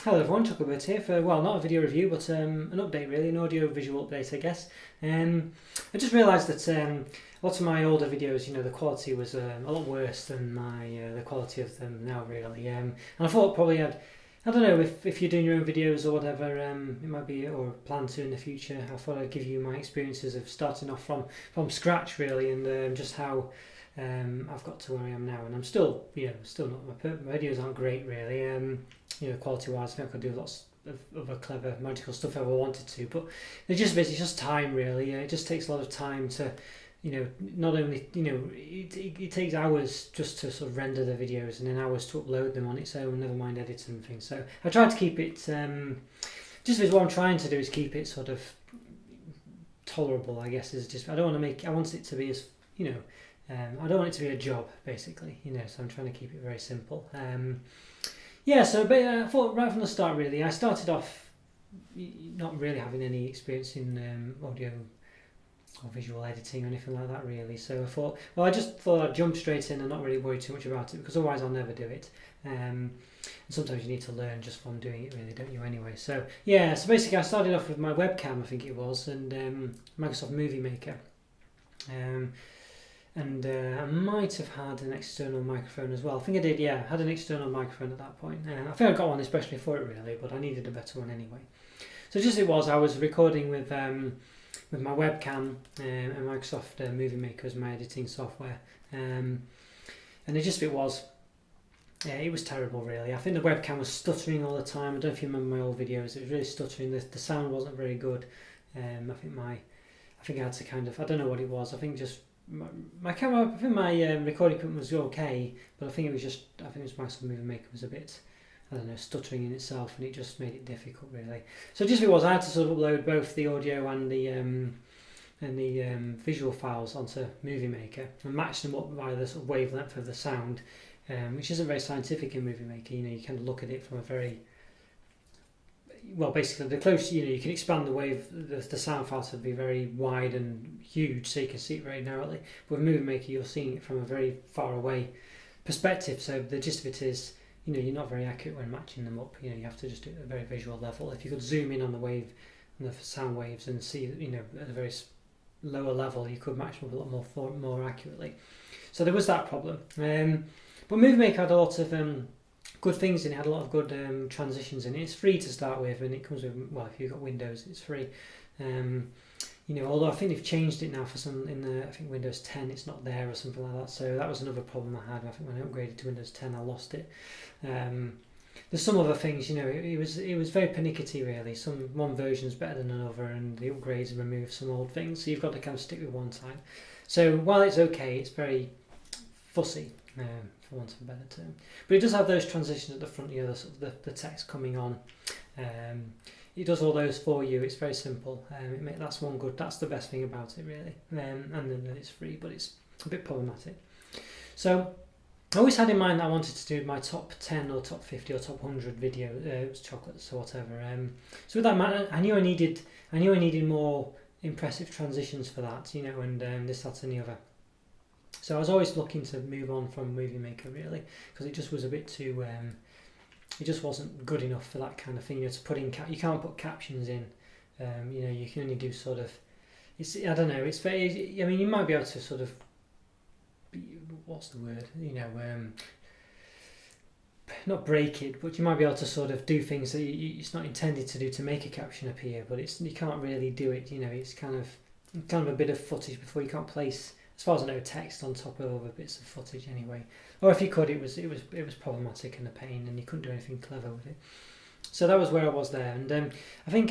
Hello everyone, Chocolo Roberto here for, well, not a video review, but an update really, an audio-visual update I guess. I just realised that lots of my older videos, the quality was a lot worse than the quality of them now really. And I thought probably I don't know, if you're doing your own videos or whatever, it might be, or plan to in the future, I thought I'd give you my experiences of starting off from scratch really, and just how I've got to where I am now, and I'm still, still not, my videos aren't great really. Quality wise, I think I could do lots of other clever magical stuff if I wanted to, but it's just time really. It just takes a lot of time to, not only, it takes hours just to sort of render the videos and then hours to upload them on its own, never mind editing and things. So I try to keep it, just what I'm trying to do is keep it sort of tolerable, I guess. Is just, I want it to be as, I don't want it to be a job basically, so I'm trying to keep it very simple. I thought right from the start really, I started off not really having any experience in audio or visual editing or anything like that really, so I just thought I'd jump straight in and not really worry too much about it, because otherwise I'll never do it. And sometimes you need to learn just from doing it really, don't you, anyway. So basically I started off with my webcam, I think it was, and Microsoft Movie Maker. I might have had an external microphone as well. I think I did, I had an external microphone at that point. I think I got one especially for it really, but I needed a better one anyway. So I was recording with my webcam and Microsoft Movie Maker as my editing software. And it was terrible really. I think the webcam was stuttering all the time. I don't know if you remember my old videos, it was really stuttering. The sound wasn't very good. I think I had to kind of, I don't know what it was, I think just my camera, I think my recording equipment was okay, but I think it was Microsoft Movie Maker was a bit, I don't know, stuttering in itself, and it just made it difficult really. So I had to sort of upload both the audio and the visual files onto Movie Maker and match them up by the sort of wavelength of the sound, which isn't very scientific in Movie Maker. You kind of look at it from a very, well, basically the closer, you can expand the sound file to be very wide and huge, so you can see it very narrowly. But with Movie Maker, you're seeing it from a very far away perspective. So the gist of it is, you're not very accurate when matching them up. You have to just do it at a very visual level. If you could zoom in on the sound waves and see, at a very lower level, you could match them up a lot more accurately. So there was that problem. But Movie Maker had a lot of good things in it. Had a lot of good transitions in it. It's free to start with, and it comes with, well, if you've got Windows, it's free. Although I think they've changed it now for some I think Windows 10, it's not there or something like that. So that was another problem I had. I think when I upgraded to Windows 10, I lost it. There's some other things, it was very pernickety really. One version's better than another, and the upgrades remove some old things, so you've got to kind of stick with one side. So while it's okay, it's very fussy, for want of a better term. But it does have those transitions at the front, the text coming on. It does all those for you. It's very simple. That's the best thing about it really. And then it's free, but it's a bit problematic. So I always had in mind that I wanted to do my top 10 or top 50 or top 100 video chocolates or whatever. So with that, I knew I needed more impressive transitions for that, and this, that, and the other. So I was always looking to move on from Movie Maker really, because it just was a bit too, it just wasn't good enough for that kind of thing. To put in you can't put captions in. You can only do sort of, I don't know. It's very. I mean, you might be able to sort of, what's the word? Not break it, but you might be able to sort of do things that it's not intended to do to make a caption appear. But you can't really do it. It's kind of a bit of footage before you can't place, as far as I know, text on top of other bits of footage anyway. Or if you could, it was problematic and a pain, and you couldn't do anything clever with it. So that was where I was there, and I think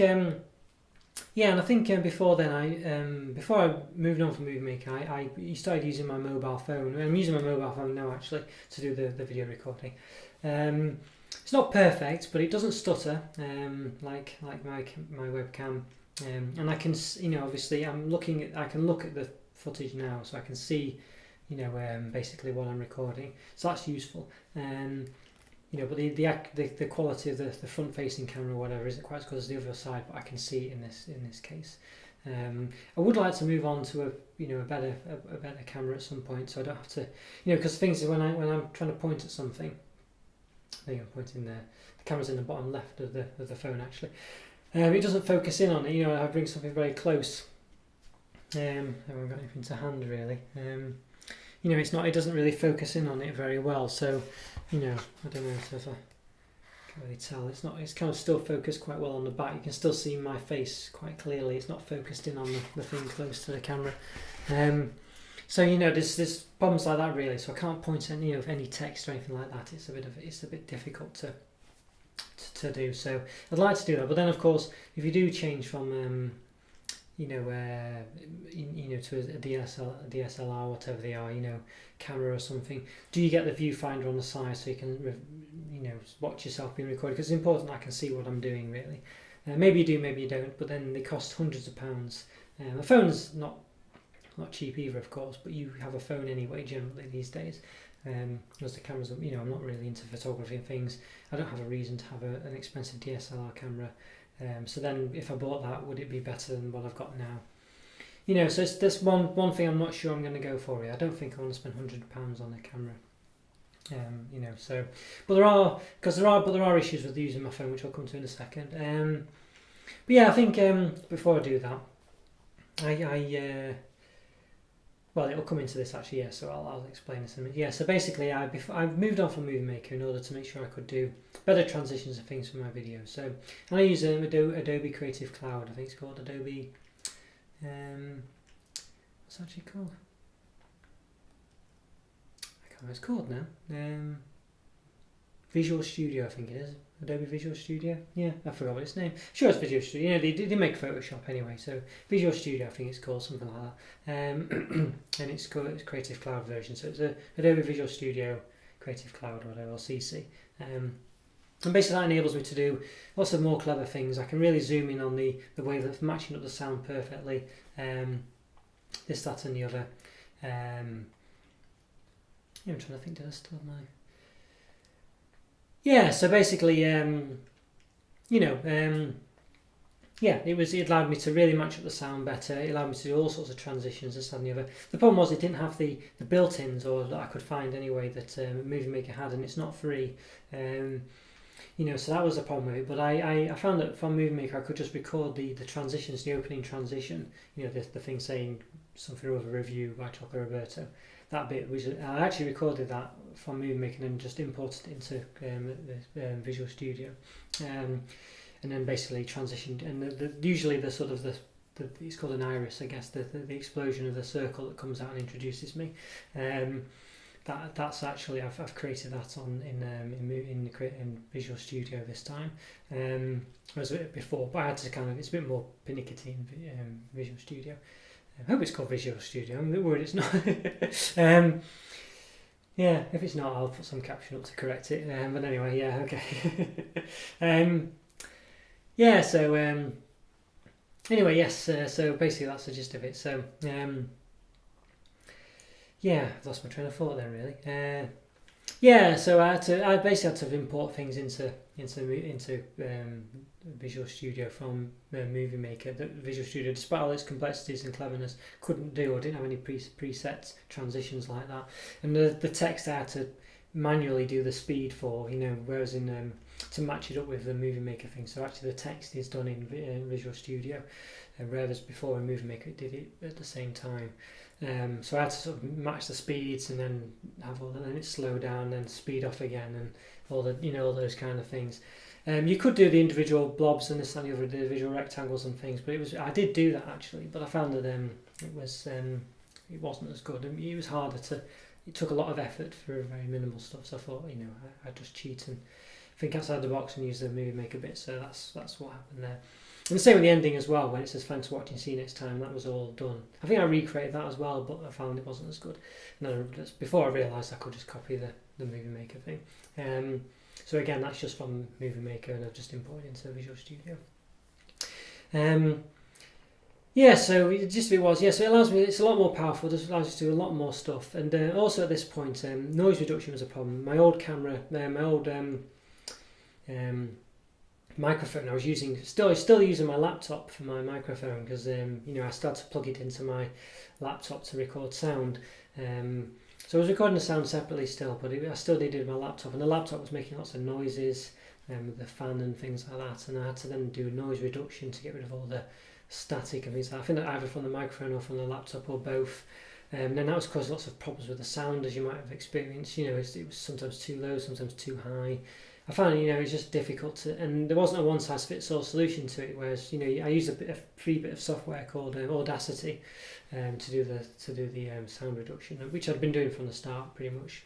before then, before I moved on from Movie Maker, I started using my mobile phone. I'm using my mobile phone now actually to do the video recording. It's not perfect, but it doesn't stutter like my webcam, and I can, obviously I can look at the footage now, so I can see, basically what I'm recording. So that's useful. But the quality of the front-facing camera or whatever isn't quite as good as the other side, but I can see it in this case. I would like to move on to a better camera at some point, so I don't have to, because things when I'm trying to point at something, There I'm pointing there. The camera's in the bottom left of the phone actually. It doesn't focus in on it. You know, I bring something very close. I haven't got anything to hand really. You know, it doesn't really focus in on it very well. So, you know, I don't know if I can't really tell. It's kind of still focused quite well on the back. You can still see my face quite clearly. It's not focused in on the thing close to the camera. So you know, there's problems like that really. So I can't point any of any text or anything like that. It's a bit difficult to do. So I'd like to do that, but then of course, if you do change from you know to a DSLR, whatever they are, you know, camera or something, do you get the viewfinder on the side so you can you know, watch yourself being recorded? Because it's important I can see what I'm doing really. Maybe you do, maybe you don't, but then they cost hundreds of pounds. The phone's not cheap either, of course, but you have a phone anyway generally these days. Because the cameras, you know, I'm not really into photography and things. I don't have a reason to have an expensive DSLR camera. So then if I bought that, would it be better than what I've got now? You know, so it's this one thing I'm not sure I'm going to go for here. I don't think I want to spend £100 on a camera. You know, so, but there are issues with using my phone, which I'll come to in a second. But yeah, I think before I do that, well, it'll come into this actually, yeah, so I'll explain this in a minute. Yeah, so basically I moved on from Movie Maker in order to make sure I could do better transitions and things for my videos. So I use Adobe Creative Cloud. I think it's called Adobe, what's it actually called? I can't remember what it's called now. Visual Studio, I think it is. Adobe Visual Studio. Yeah, I forgot what its name. Sure, it's Visual Studio. You know, they make Photoshop anyway. So Visual Studio, I think it's called, something like that. And it's Creative Cloud version. So it's a Adobe Visual Studio Creative Cloud or whatever, or CC. And basically that enables me to do lots of more clever things. I can really zoom in on the way that's matching up the sound perfectly. This, that, and the other. Yeah, I'm trying to think. Did I still have my? Yeah, so basically, you know, yeah, it allowed me to really match up the sound better. It allowed me to do all sorts of transitions, this, that, and the other. The problem was it didn't have the built-ins, or that I could find anyway, that Movie Maker had, and it's not free. You know, so that was the problem with it. But I found that from Movie Maker I could just record the transitions, the opening transition. You know, the thing saying something over review by Chocolo Roberto. That bit, which I actually recorded that from Movie Maker and just imported it into the Visual Studio, and then basically transitioned. And usually the sort of the it's called an iris, I guess, the explosion of the circle that comes out and introduces me. That's actually I've created that in Visual Studio this time. As before, but I had to it's a bit more pernickety in Visual Studio. I hope it's called Visual Studio. I'm a bit worried it's not. Yeah, if it's not, I'll put some caption up to correct it. But anyway, yeah, okay. Yeah, so anyway, yes. So basically, that's the gist of it. So yeah, I've lost my train of thought then, really. Yeah, so I basically had to import things into Visual Studio from Movie Maker. The Visual Studio, despite all its complexities and cleverness, couldn't do or didn't have any preset transitions like that. And the text I had to manually do the speed for, you know, whereas in to match it up with the Movie Maker thing. So actually the text is done in Visual Studio, whereas before in Movie Maker it did it at the same time. So I had to sort of match the speeds and then then it slow down, then speed off again, and all those kind of things. You could do the individual blobs and this and the other, the individual rectangles and things, but I did do that actually, but I found that it wasn't as good. It was harder it took a lot of effort for very minimal stuff. So I thought, you know, I'd just cheat and think outside the box and use the Movie Maker bit. So that's what happened there. And the same with the ending as well, when it says thanks for watching, see you next time. That was all done. I think I recreated that as well, but I found it wasn't as good. No, before I realised I could just copy the Movie Maker thing. So again, that's just from Movie Maker, and I've just imported into Visual Studio. Yeah, so it was, yeah, so it allows me, it's a lot more powerful, it allows you to do a lot more stuff. And also at this point, noise reduction was a problem. My old camera, my old microphone I was using, still using my laptop for my microphone, because you know, I started to plug it into my laptop to record sound. So I was recording the sound separately still, but I still needed my laptop, and the laptop was making lots of noises with the fan and things like that, and I had to then do noise reduction to get rid of all the static and things like that. I think that either from the microphone or from the laptop or both. And then that was causing lots of problems with the sound, as you might have experienced. It was sometimes too low, sometimes too high. I found it's just difficult to, and there wasn't a one-size-fits-all solution to it. Whereas I used a free bit of software called Audacity to do the sound reduction, which I'd been doing from the start pretty much.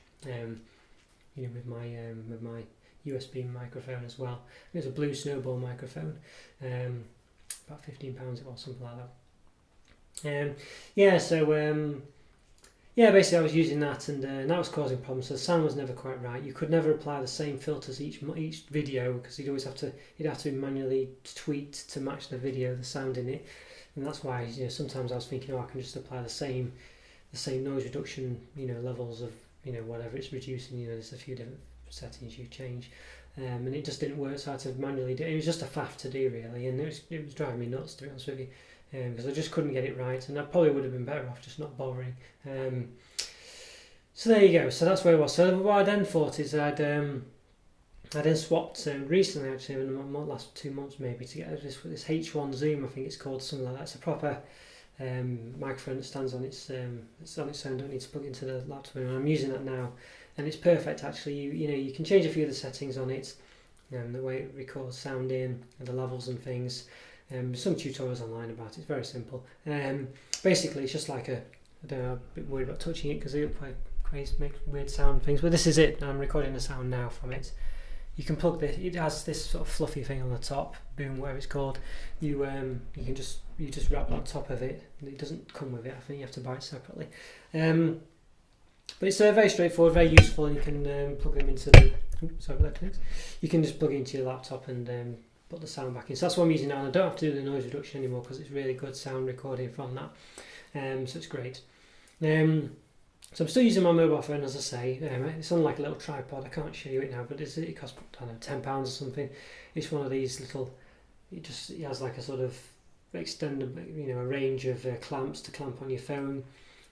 With my USB microphone as well. It was a Blue Snowball microphone, about £15 it was, something like that. Basically I was using that, and that was causing problems. So the sound was never quite right. You could never apply the same filters each video, because you'd have to manually tweak to match the video, the sound in it, and that's why sometimes I was thinking, I can just apply the same noise reduction levels of whatever it's reducing. There's a few different settings you change, and it just didn't work, so I had to manually do it. It was just a faff to do really, and it was driving me nuts, to be honest with you. Because I just couldn't get it right, and I probably would have been better off just not bothering. So there you go. So that's where I was. So what I then thought is I then swapped recently, actually in the last 2 months maybe, to get this H1 Zoom, I think it's called, something like that. It's a proper microphone that stands on its own. Don't need to plug it into the laptop, and I'm using that now, and it's perfect actually. You can change a few of the settings on it, the way it records sound in, and the levels and things. Some tutorials online about it. It's very simple. Basically, it's just like I don't know, I'm a bit worried about touching it because it'll make weird sound things. But this is it. I'm recording the sound now from it. You can plug this. It has this sort of fluffy thing on the top, boom, whatever it's called. You just wrap on top of it. It doesn't come with it. I think you have to buy it separately. But it's very straightforward, very useful, and you can plug them into the. You can just plug it into your laptop and put the sound back in. So that's what I'm using now, and I don't have to do the noise reduction anymore because it's really good sound recording from that. So it's great. So I'm still using my mobile phone, as I say. It's on like a little tripod. I can't show you it now, but it costs, I don't know, £10 or something. It's one of these little. It has like a sort of extended, a range of clamps to clamp on your phone,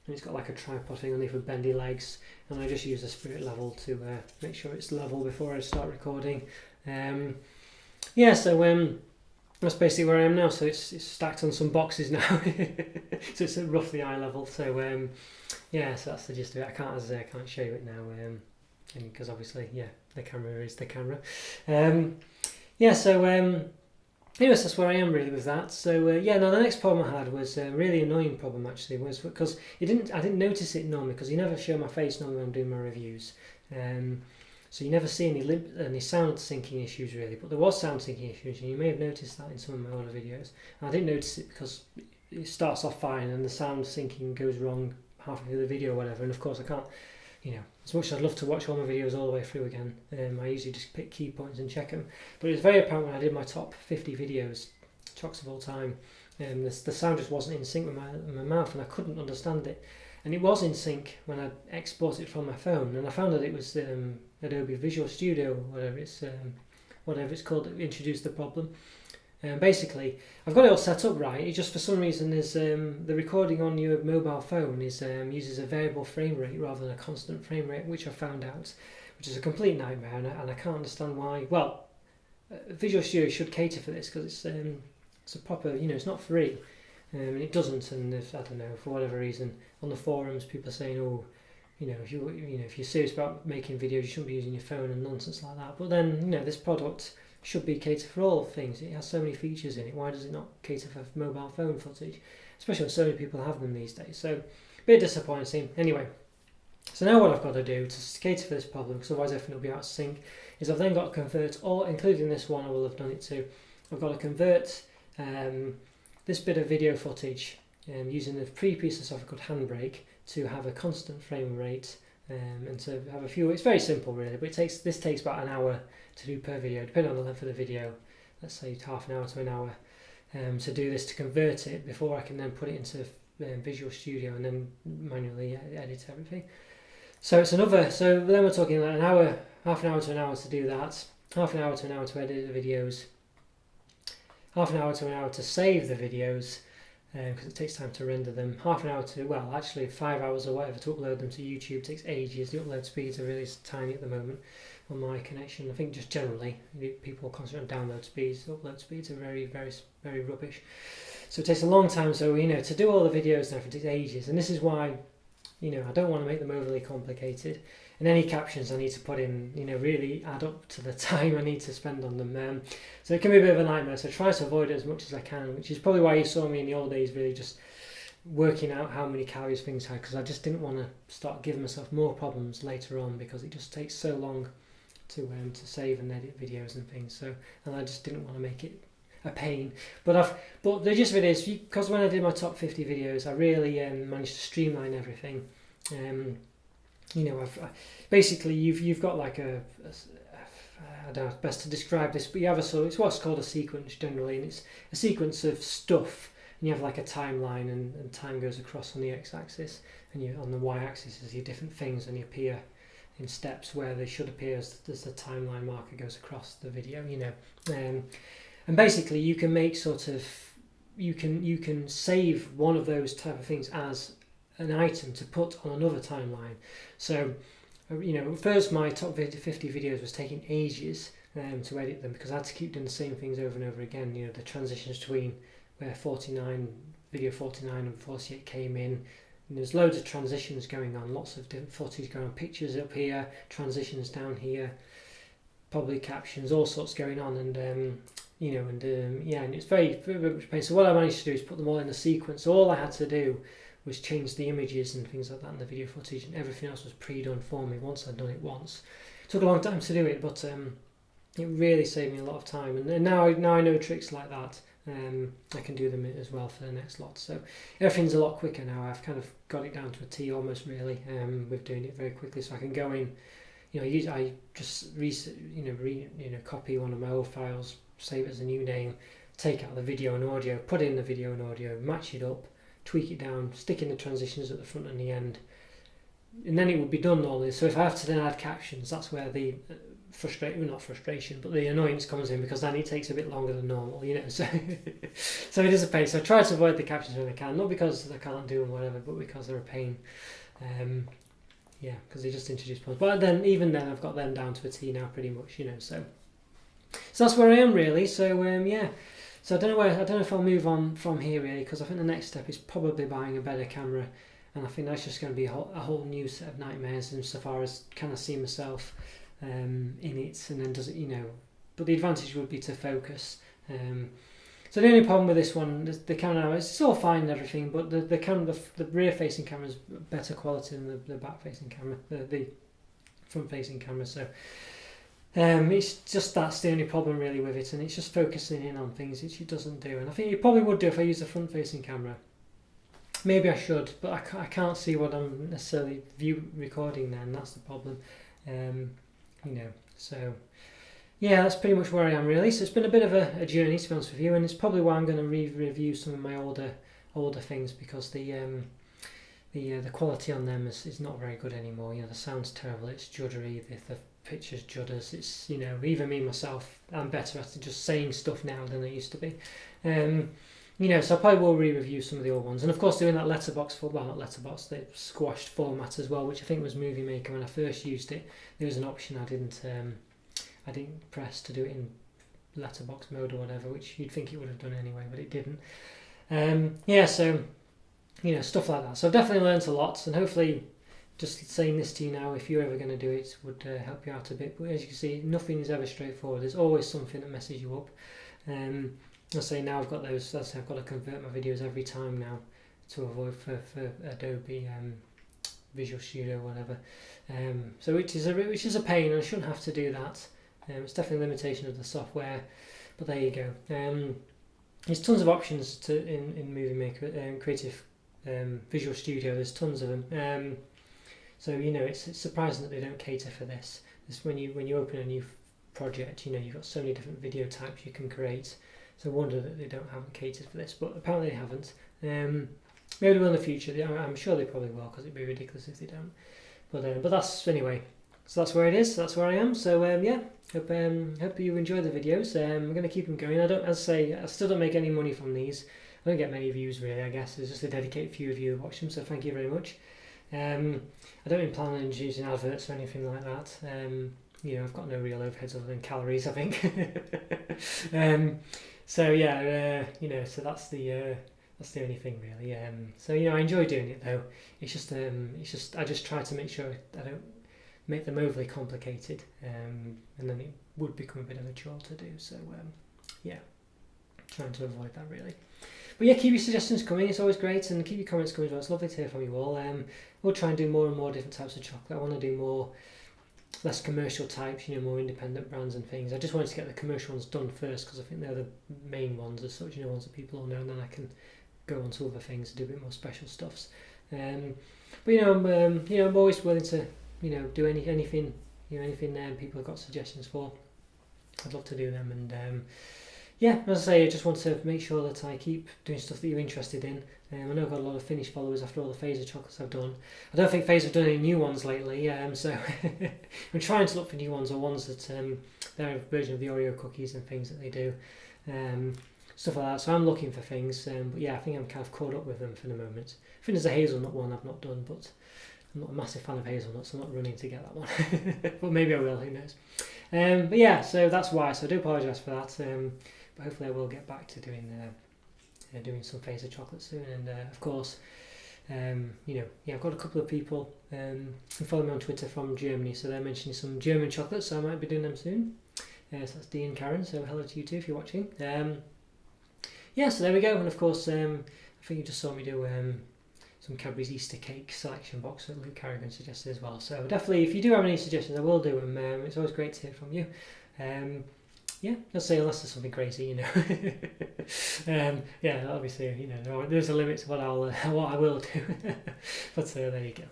and it's got like a tripod thing underneath with bendy legs. And I just use the spirit level to make sure it's level before I start recording. So that's basically where I am now. So it's stacked on some boxes now, so it's at roughly eye level. So so that's the gist of it. I can't show you it now, because obviously, the camera is the camera. Anyways, that's where I am really with that. So now the next problem I had was a really annoying problem actually, was because I didn't notice it normally, because you never show my face normally when I'm doing my reviews. So you never see any sound syncing issues really, but there was sound syncing issues, and you may have noticed that in some of my older videos. And I didn't notice it because it starts off fine and the sound syncing goes wrong halfway through the video or whatever, and of course I can't, as much as I'd love to watch all my videos all the way through again, I usually just pick key points and check them. But it was very apparent when I did my top 50 videos, chocks of all time, the sound just wasn't in sync with my mouth, and I couldn't understand it. And it was in sync when I exported it from my phone, and I found that it was Adobe Visual Studio, whatever it's called, that introduced the problem. Basically, I've got it all set up right. It just, for some reason, is the recording on your mobile phone uses a variable frame rate rather than a constant frame rate, which I found out, which is a complete nightmare, and I can't understand why. Well, Visual Studio should cater for this, because it's a proper, it's not free. And it doesn't, and I don't know, for whatever reason, on the forums people are saying, if you're serious about making videos, you shouldn't be using your phone and nonsense like that. But then, this product should be catered for all things. It has so many features in it. Why does it not cater for mobile phone footage? Especially when so many people have them these days. So, a bit disappointing. Anyway, so now what I've got to do to cater for this problem, because otherwise everything will be out of sync, is I've then got to convert all, including this one, I will have done it too. I've got to convert this bit of video footage using the free piece of software called Handbrake to have a constant frame rate, and to have a few. It's very simple really, but this takes about an hour to do per video, depending on the length of the video. Let's say half an hour to an hour to do this, to convert it before I can then put it into Visual Studio and then manually edit everything. So it's another. So then we're talking about an hour, half an hour to an hour to do that, half an hour to an hour to edit the videos, half an hour to an hour to save the videos, because it takes time to render them. Half an hour to, well, actually 5 hours or whatever to upload them to YouTube takes ages. The upload speeds are really tiny at the moment on my connection. I think just generally people concentrate on download speeds. Upload speeds are very, very, very rubbish. So it takes a long time. So to do all the videos and everything takes ages, and this is why I don't want to make them overly complicated. And any captions I need to put in, really add up to the time I need to spend on them. So it can be a bit of a nightmare. So I try to avoid it as much as I can, which is probably why you saw me in the old days really just working out how many calories things had, because I just didn't want to start giving myself more problems later on, because it just takes so long to save and edit videos and things. So, and I just didn't want to make it a pain. But the gist of it is, because when I did my top 50 videos, I really managed to streamline everything. Basically you've got like I don't know best to describe this, but you have it's what's called a sequence generally, and it's a sequence of stuff, and you have like a timeline, and time goes across on the x-axis, and on the y-axis is your different things, and they appear in steps where they should appear as the timeline marker goes across the video. And basically you can make you can save one of those type of things as an item to put on another timeline. So first my top 50 videos was taking ages to edit them, because I had to keep doing the same things over and over again. The transitions between where video 49 and 48 came in, and there's loads of transitions going on, lots of different footage going on, pictures up here, transitions down here, probably captions, all sorts going on, and and it's very, very much pain. So what I managed to do is put them all in a sequence. So all I had to do was change the images and things like that in the video footage, and everything else was pre-done for me once I'd done it once. It took a long time to do it, but it really saved me a lot of time, and now I know tricks like that. I can do them as well for the next lot, so everything's a lot quicker now. I've kind of got it down to a T almost, really, with doing it very quickly, so I can go in, I just copy one of my old files, save it as a new name, take out the video and audio, put in the video and audio, match it up, tweak it down, stick in the transitions at the front and the end, and then it would be done normally. So if I have to then add captions, that's where the not frustration, but the annoyance comes in, because then it takes a bit longer than normal, so so it is a pain. So I try to avoid the captions when I can, not because I can't do them whatever, but because they're a pain. Because they just introduce problems. But then even then I've got them down to a T now pretty much, so that's where I am really. So so I don't know if I'll move on from here really, because I think the next step is probably buying a better camera, and I think that's just going to be a whole new set of nightmares insofar as can I see myself in it, and then does it, but the advantage would be to focus. So the only problem with this one, the camera, it's all fine and everything, but the camera, the rear facing camera is better quality than the back facing camera, the front facing camera. So it's just that's the only problem really with it, and it's just focusing in on things which it doesn't do. And I think it probably would do if I used a front facing camera. Maybe I should, but I can't see what I'm necessarily recording then. That's the problem. So yeah, that's pretty much where I am really. So it's been a bit of a journey, to be honest with you, and it's probably why I'm going to review some of my older things, because the quality on them is not very good anymore. The sound's terrible, it's juddery, the pictures judders. It's even me myself, I'm better at just saying stuff now than I used to be. So I probably will review some of the old ones, and of course doing that letterbox the squashed format as well, which I think was Movie Maker when I first used it. There was an option I didn't press to do it in letterbox mode or whatever, which you'd think it would have done anyway, but it didn't. So stuff like that. So I've definitely learnt a lot, and hopefully just saying this to you now, if you're ever going to do it, would help you out a bit. But as you can see, nothing is ever straightforward. There's always something that messes you up. I say now I've got those. I've got to convert my videos every time now to avoid for Adobe Visual Studio or whatever. So which is a pain, and I shouldn't have to do that. It's definitely a limitation of the software, but there you go. There's tons of options in Movie Maker, Creative Visual Studio. There's tons of them. So it's surprising that they don't cater for this. This when you open a new project, you've got so many different video types you can create. So I wonder that they haven't catered for this, but apparently they haven't. Maybe they will in the future. I'm sure they probably will, because it'd be ridiculous if they don't. But that's anyway. So that's where it is. That's where I am. So hope you enjoy the videos. I'm going to keep them going. I still don't make any money from these. don't get many views really, I guess. There's just a dedicated few of you who watch them, so thank you very much. I don't even plan on using adverts or anything like that. You know, I've got no real overheads other than calories, I think. So yeah, you know, so that's the only thing really. So you know, I enjoy doing it though. It's just I just try to make sure I don't make them overly complicated, and then it would become a bit of a chore to do. So yeah, trying to avoid that really. But yeah, keep your suggestions coming. It's always great, and keep your comments coming as well. It's lovely to hear from you all. We'll try and do more and more different types of chocolate. I want to do more, less commercial types, you know, more independent brands and things. I just wanted to get the commercial ones done first because I think they're the main ones as such, you know, ones that people all know, and then I can go on to other things and do a bit more special stuffs. But you know, I'm always willing to, you know, do anything, you know, anything people have got suggestions for. I'd love to do them, and yeah, as I say, I just want to make sure that I keep doing stuff that you're interested in. I know I've got a lot of Finnish followers after all the Phaser chocolates I've done. I don't think Phaser have done any new ones lately, so I'm trying to look for new ones, or ones that they're a version of the Oreo cookies and things that they do, stuff like that. So I'm looking for things, but yeah, I think I'm kind of caught up with them for the moment. I think there's a hazelnut one I've not done, but I'm not a massive fan of hazelnuts, so I'm not running to get that one. But maybe I will, who knows. But yeah, so that's why. So I do apologise for that. But hopefully I will get back to doing some Phaser chocolate soon. And of course, you know, yeah, I've got a couple of people who follow me on Twitter from Germany, so they're mentioning some German chocolates, so I might be doing them soon. So that's Dee and Karen, so hello to you too if you're watching. Yeah, so there we go. And of course, I think you just saw me do some Cadbury's Easter cake selection box that Luke Carrigan suggested as well. So definitely, if you do have any suggestions, I will do them. It's always great to hear from you. Yeah, I'll say unless there's something crazy, you know. Yeah, obviously, you know, there's a limit to what I will do. But there you go.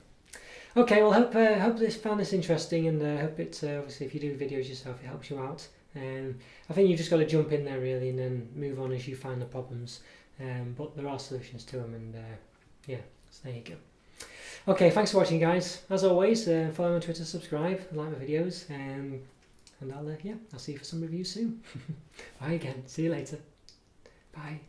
Okay, well, hope this found this interesting, and hope it obviously if you do videos yourself, it helps you out. I think you've just got to jump in there really, and then move on as you find the problems. But there are solutions to them, and yeah, so there you go. Okay, thanks for watching, guys. As always, follow me on Twitter, subscribe, and like my videos. And I'll see you for some reviews soon. Bye again. See you later. Bye.